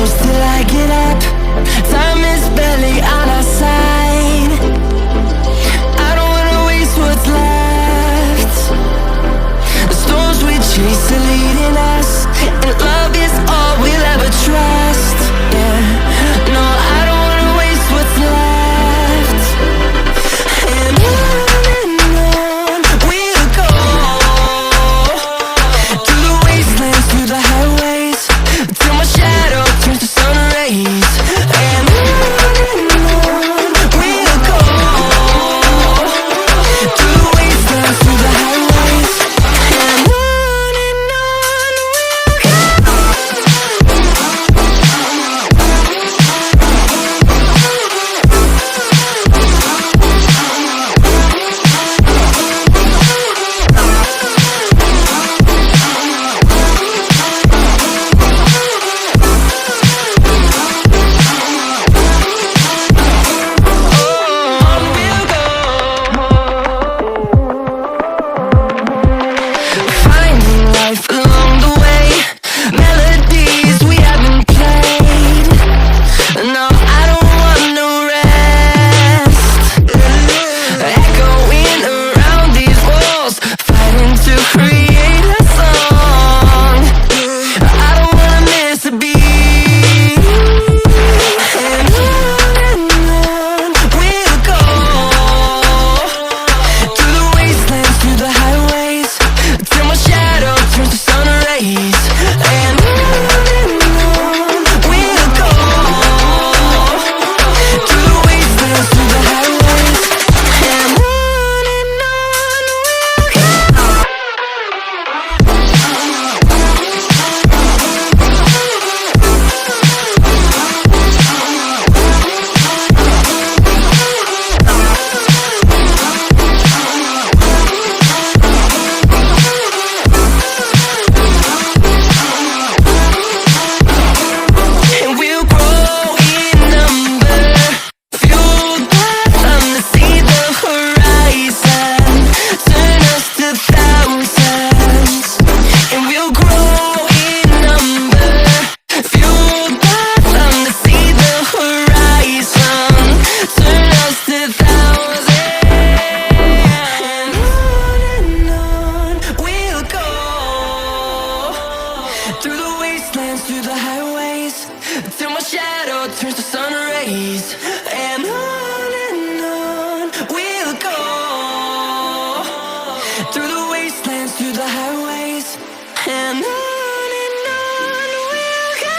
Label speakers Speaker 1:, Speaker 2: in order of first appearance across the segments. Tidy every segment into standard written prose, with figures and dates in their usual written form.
Speaker 1: close till I get up. Time is barely on our side. I don't wanna waste what's left. The storms we chase are leading us, and love is all we'll ever trust. Yeah, no, I don't wanna waste what's left. And on we'll go, through the wastelands, through the highways, till my shadow turns to sun rays. And on we'll go, through the wastelands, through the highways. And on we'll go. Finding life along the way, melodies we haven't played. No, I don't want no rest. Echoing around these walls, fighting to create a song. I don't wanna miss a beat. And on we'll go, through the wastelands, through the highways, till my shadow turns to sun rays. And on we'll go, through the wastelands, through the highways. And on we'll go. And we'll grow in number, fueled by them to see the horizon, turn us to thousands. And we'll grow in number, fueled by them to see the horizon, turn us to thousands. And on we'll go, through the wastelands, through the highways, till my shadow turns to sun rays. And on we'll go, through the wastelands, through the highways. And on we'll go.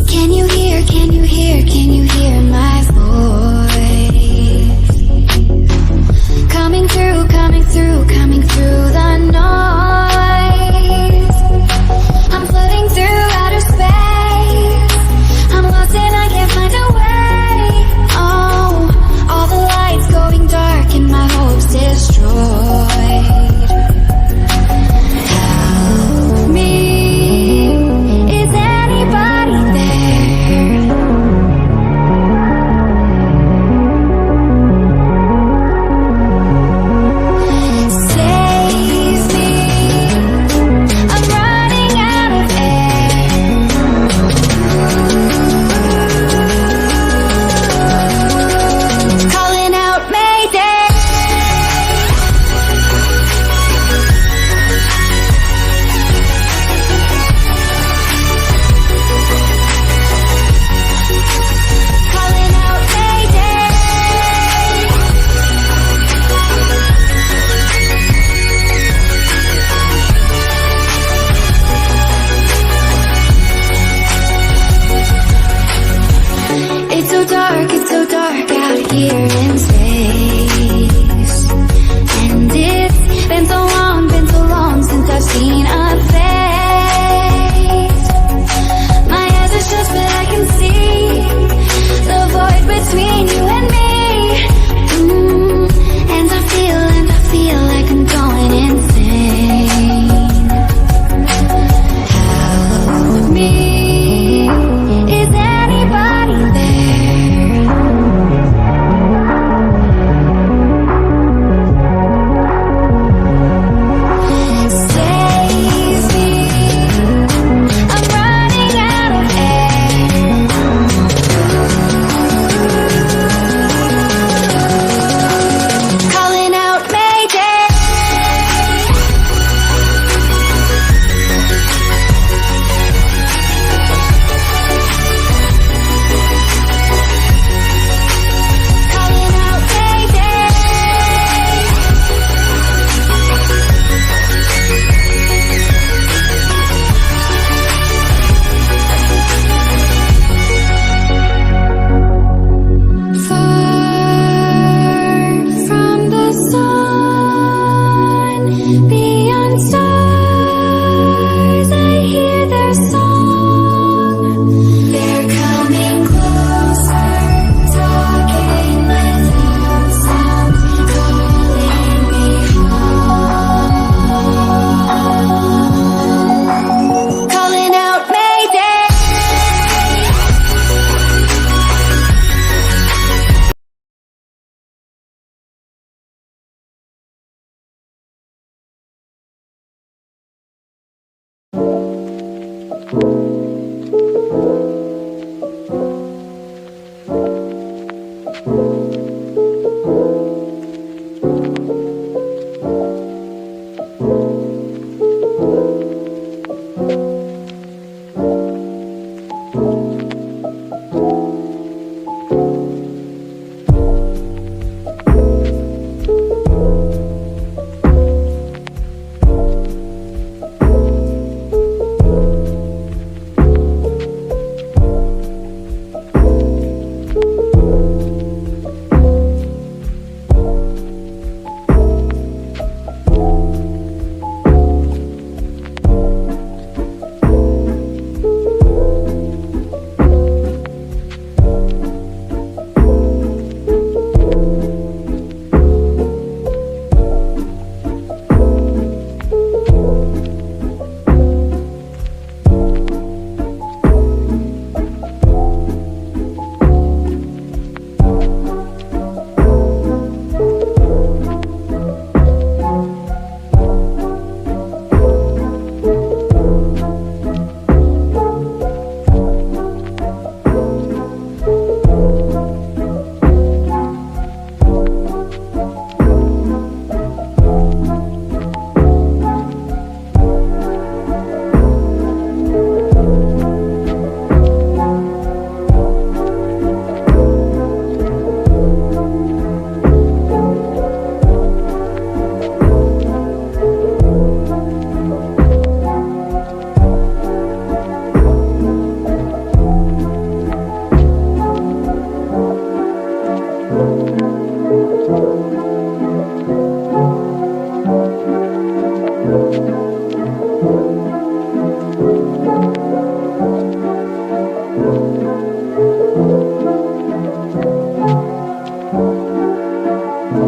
Speaker 2: Can you hear, can you hear, can you hear my voice? Coming through, coming through, coming through the noise.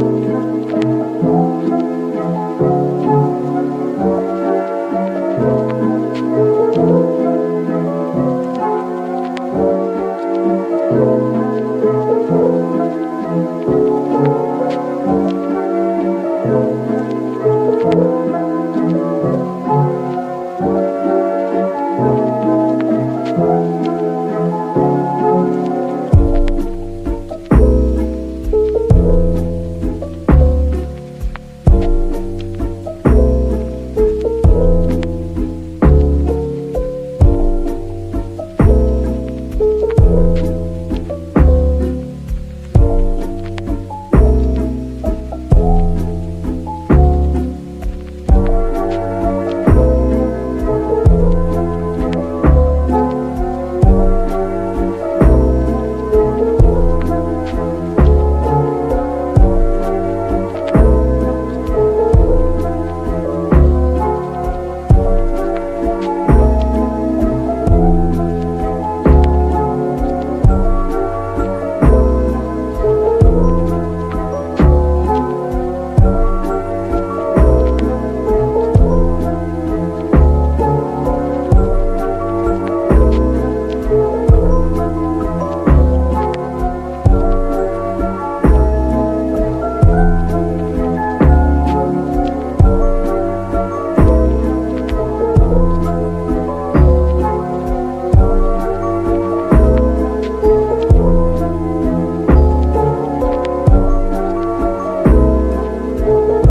Speaker 2: heart?